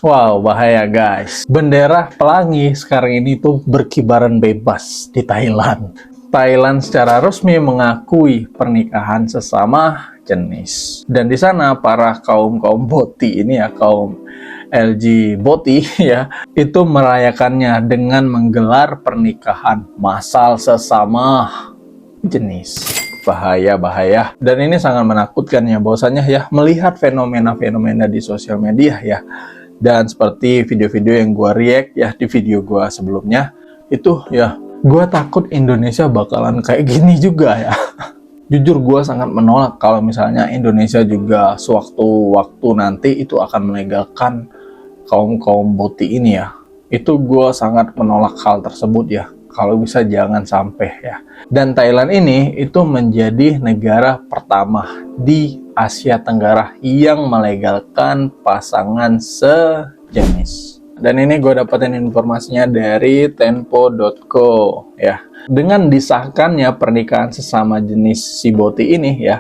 Wow, bahaya guys. Bendera pelangi sekarang ini tuh berkibaran bebas di Thailand. Thailand secara resmi mengakui pernikahan sesama jenis. Dan di sana para kaum boti ini ya, kaum LGBT ya, itu merayakannya dengan menggelar pernikahan massal sesama jenis. Bahaya. Dan ini sangat menakutkan ya, bahwasanya ya melihat fenomena-fenomena di sosial media ya. Dan seperti video-video yang gue react ya di video gue sebelumnya, itu ya gue takut Indonesia bakalan kayak gini juga ya. Jujur gue sangat menolak kalau misalnya Indonesia juga sewaktu-waktu nanti itu akan melegalkan kaum boti ini ya. Itu gue sangat menolak hal tersebut ya. Kalau bisa jangan sampai ya. Dan Thailand ini itu menjadi negara pertama di Asia Tenggara yang melegalkan pasangan sejenis. Dan ini gue dapetin informasinya dari tempo.co ya. Dengan disahkannya pernikahan sesama jenis si boti ini ya,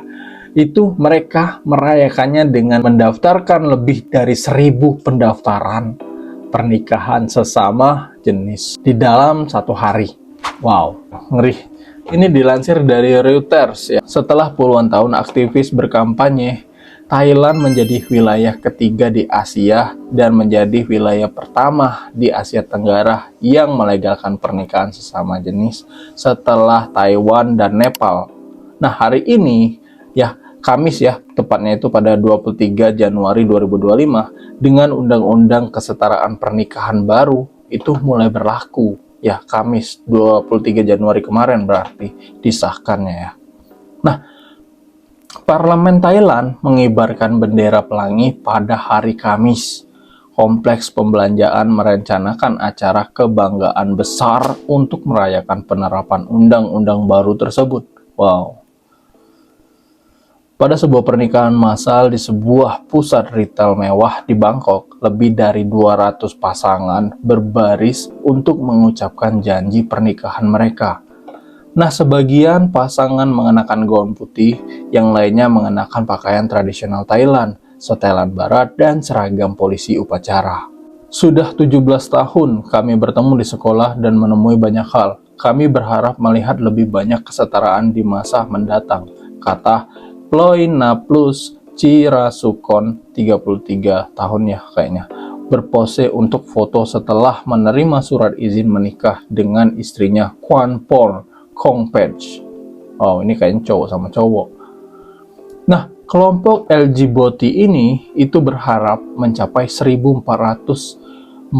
itu mereka merayakannya dengan mendaftarkan lebih dari 1.000 pendaftaran pernikahan sesama jenis di dalam satu hari. Wow, ngeri. Ini dilansir dari Reuters ya. Setelah puluhan tahun aktivis berkampanye, Thailand menjadi wilayah ketiga di Asia dan menjadi wilayah pertama di Asia Tenggara yang melegalkan pernikahan sesama jenis setelah Taiwan dan Nepal. Nah, hari ini ya, Kamis ya, tepatnya itu pada 23 Januari 2025, dengan Undang-Undang Kesetaraan Pernikahan baru itu mulai berlaku. Ya, Kamis 23 Januari kemarin berarti disahkannya ya. Nah, Parlemen Thailand mengibarkan bendera pelangi pada hari Kamis. Kompleks Pembelanjaan merencanakan acara kebanggaan besar untuk merayakan penerapan undang-undang baru tersebut. Wow. Pada sebuah pernikahan massal di sebuah pusat retail mewah di Bangkok, lebih dari 200 pasangan berbaris untuk mengucapkan janji pernikahan mereka. Nah, sebagian pasangan mengenakan gaun putih, yang lainnya mengenakan pakaian tradisional Thailand, setelan barat, dan seragam polisi upacara. Sudah 17 tahun kami bertemu di sekolah dan menemui banyak hal. Kami berharap melihat lebih banyak kesetaraan di masa mendatang, kata Ploy Naplus Cirasukon, 33 tahun ya kayaknya, berpose untuk foto setelah menerima surat izin menikah dengan istrinya Kwanpon Kongpech. Oh, ini kayaknya cowok sama cowok. Nah, kelompok LGBT ini itu berharap mencapai 1.448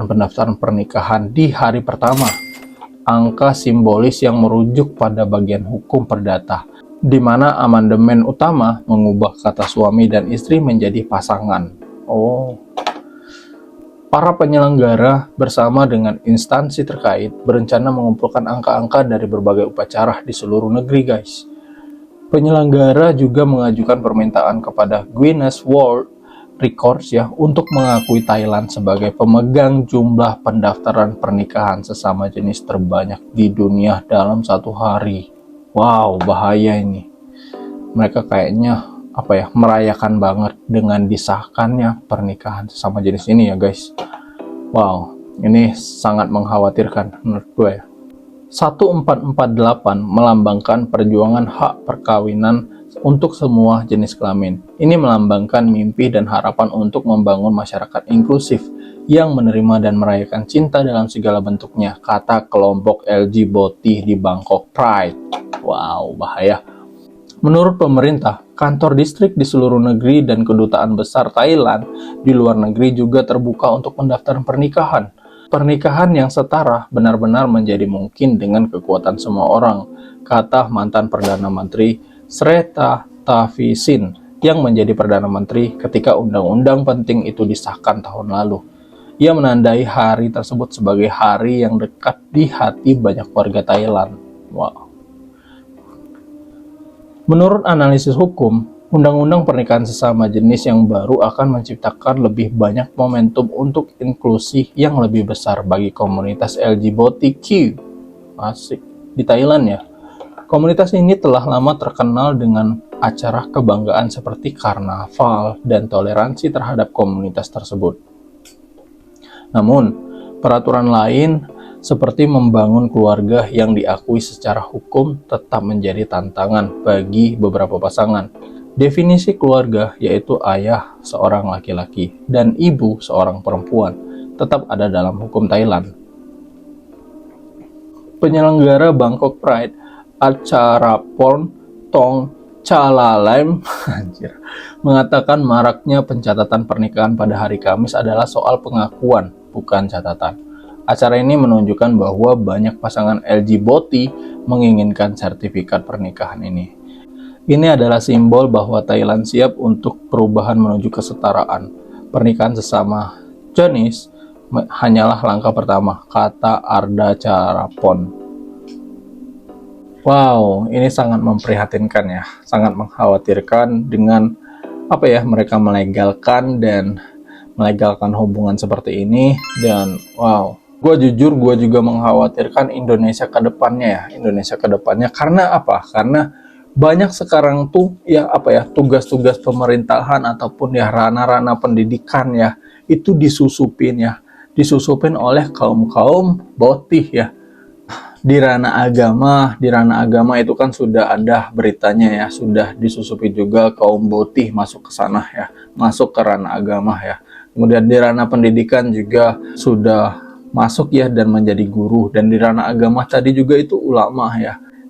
pendaftaran pernikahan di hari pertama. Angka simbolis yang merujuk pada bagian hukum perdata, di mana amandemen utama mengubah kata suami dan istri menjadi pasangan. Oh. Para penyelenggara bersama dengan instansi terkait berencana mengumpulkan angka-angka dari berbagai upacara di seluruh negeri, guys. Penyelenggara juga mengajukan permintaan kepada Guinness World Records ya untuk mengakui Thailand sebagai pemegang jumlah pendaftaran pernikahan sesama jenis terbanyak di dunia dalam satu hari. Wow, bahaya ini. Mereka kayaknya merayakan banget dengan disahkannya pernikahan sesama jenis ini ya guys. Wow, ini sangat mengkhawatirkan menurut gue ya. 1448 melambangkan perjuangan hak perkawinan untuk semua jenis kelamin. Ini melambangkan mimpi dan harapan untuk membangun masyarakat inklusif yang menerima dan merayakan cinta dalam segala bentuknya, kata kelompok LGBT di Bangkok Pride. Wow, bahaya. Menurut pemerintah, kantor distrik di seluruh negeri dan kedutaan besar Thailand di luar negeri juga terbuka untuk pendaftaran pernikahan. Pernikahan yang setara benar-benar menjadi mungkin dengan kekuatan semua orang, kata mantan Perdana Menteri Srettha Thavisin yang menjadi Perdana Menteri ketika undang-undang penting itu disahkan tahun lalu. Ia menandai hari tersebut sebagai hari yang dekat di hati banyak warga Thailand. Wow. Menurut analisis hukum, undang-undang pernikahan sesama jenis yang baru akan menciptakan lebih banyak momentum untuk inklusi yang lebih besar bagi komunitas LGBTQ. Asik. Di Thailand ya. Komunitas ini telah lama terkenal dengan acara kebanggaan seperti karnaval dan toleransi terhadap komunitas tersebut. Namun, peraturan lain seperti membangun keluarga yang diakui secara hukum tetap menjadi tantangan bagi beberapa pasangan. Definisi keluarga yaitu ayah seorang laki-laki dan ibu seorang perempuan tetap ada dalam hukum Thailand. Penyelenggara Bangkok Pride, Acharapon Tong Chalalem mengatakan maraknya pencatatan pernikahan pada hari Kamis adalah soal pengakuan, bukan catatan. Acara ini menunjukkan bahwa banyak pasangan LGBT menginginkan sertifikat pernikahan ini. Ini adalah simbol bahwa Thailand siap untuk perubahan menuju kesetaraan. Pernikahan sesama jenis hanyalah langkah pertama, kata Arda Charapon. Wow, ini sangat memprihatinkan ya, sangat mengkhawatirkan dengan mereka melegalkan hubungan seperti ini. Dan wow, gue juga mengkhawatirkan Indonesia ke depannya karena apa? Karena banyak sekarang tuh tugas-tugas pemerintahan ataupun ranah-ranah pendidikan itu disusupin oleh kaum botih ya. Di ranah agama itu kan sudah ada beritanya sudah disusupi juga kaum botih masuk ke sana masuk ke ranah agama Kemudian di ranah pendidikan juga sudah masuk dan menjadi guru, dan di ranah agama tadi juga itu ulama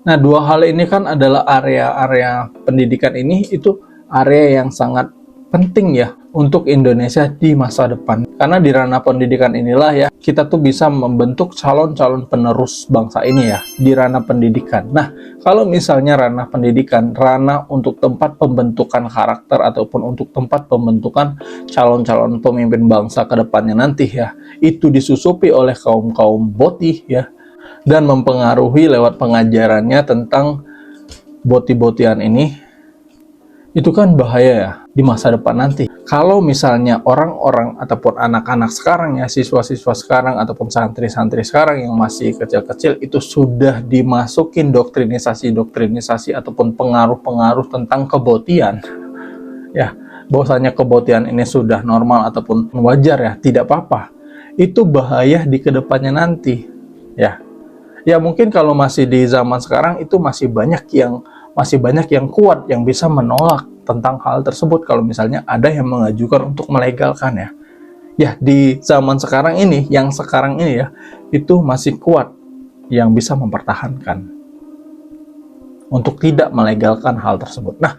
Nah, dua hal ini kan adalah area-area pendidikan ini, itu area yang sangat penting untuk Indonesia di masa depan. Karena di ranah pendidikan inilah kita tuh bisa membentuk calon-calon penerus bangsa ini di ranah pendidikan. Nah, kalau misalnya ranah pendidikan, ranah untuk tempat pembentukan karakter ataupun untuk tempat pembentukan calon-calon pemimpin bangsa ke depannya nanti itu disusupi oleh kaum-kaum botih dan mempengaruhi lewat pengajarannya tentang boti-botian ini, itu kan bahaya di masa depan nanti. Kalau misalnya orang-orang ataupun anak-anak sekarang siswa-siswa sekarang ataupun santri-santri sekarang yang masih kecil-kecil itu sudah dimasukin doktrinisasi ataupun pengaruh-pengaruh tentang kebotian bahwasanya kebotian ini sudah normal ataupun wajar tidak apa-apa, itu bahaya di kedepannya nanti mungkin kalau masih di zaman sekarang itu masih banyak yang kuat yang bisa menolak tentang hal tersebut kalau misalnya ada yang mengajukan untuk melegalkan di zaman sekarang ini itu masih kuat yang bisa mempertahankan untuk tidak melegalkan hal tersebut. Nah,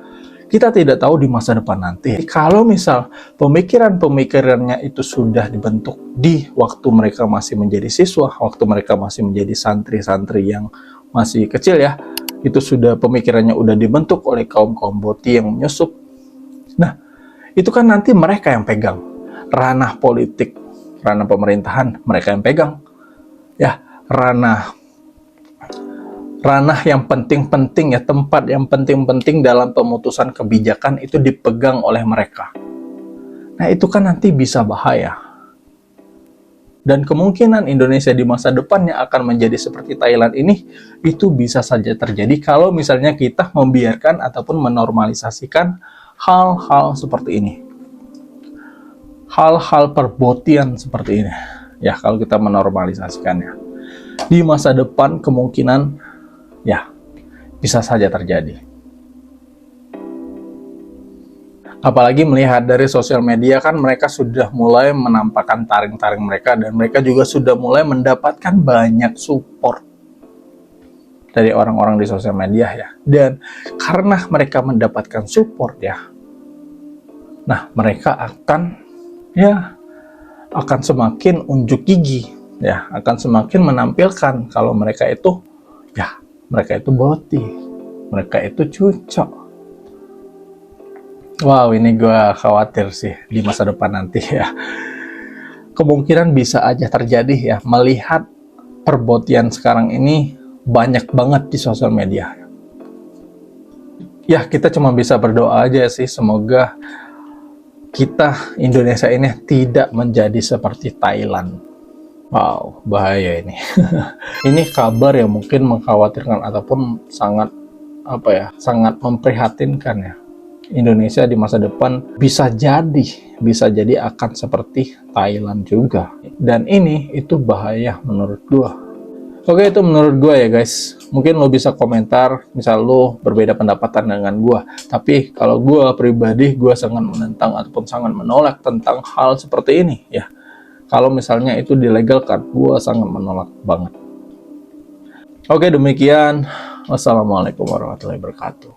kita tidak tahu di masa depan nanti kalau misal pemikirannya itu sudah dibentuk di waktu mereka masih menjadi siswa, waktu mereka masih menjadi santri-santri yang masih kecil itu sudah pemikirannya udah dibentuk oleh kaum-kaum boti yang menyusup. Nah, itu kan nanti mereka yang pegang ranah politik, ranah pemerintahan, mereka yang pegang ranah yang penting-penting tempat yang penting-penting dalam pemutusan kebijakan itu dipegang oleh mereka. Nah, itu kan nanti bisa bahaya. Dan kemungkinan Indonesia di masa depannya akan menjadi seperti Thailand ini, itu bisa saja terjadi kalau misalnya kita membiarkan ataupun menormalisasikan hal-hal seperti ini. Hal-hal perbotian seperti ini. Kalau kita menormalisasikannya. Di masa depan kemungkinan bisa saja terjadi. Apalagi melihat dari sosial media kan mereka sudah mulai menampakkan taring-taring mereka, dan mereka juga sudah mulai mendapatkan banyak support dari orang-orang di sosial media Dan karena mereka mendapatkan support nah mereka akan semakin unjuk gigi akan semakin menampilkan kalau mereka itu boti, mereka itu cucok. Wow, ini gue khawatir sih di masa depan nanti Kemungkinan bisa aja terjadi melihat perbotian sekarang ini banyak banget di sosial media. Kita cuma bisa berdoa aja sih, semoga kita Indonesia ini tidak menjadi seperti Thailand. Wow, bahaya ini. Ini kabar yang mungkin mengkhawatirkan ataupun sangat sangat memprihatinkan Indonesia di masa depan bisa jadi akan seperti Thailand juga. Dan itu bahaya menurut gua. Oke, itu menurut gua ya guys. Mungkin lo bisa komentar, misal lo berbeda pendapatan dengan gua. Tapi kalau gua pribadi, gua sangat menentang ataupun sangat menolak tentang hal seperti ini ya. Kalau misalnya itu dilegalkan, gua sangat menolak banget. Oke, demikian. Wassalamualaikum warahmatullahi wabarakatuh.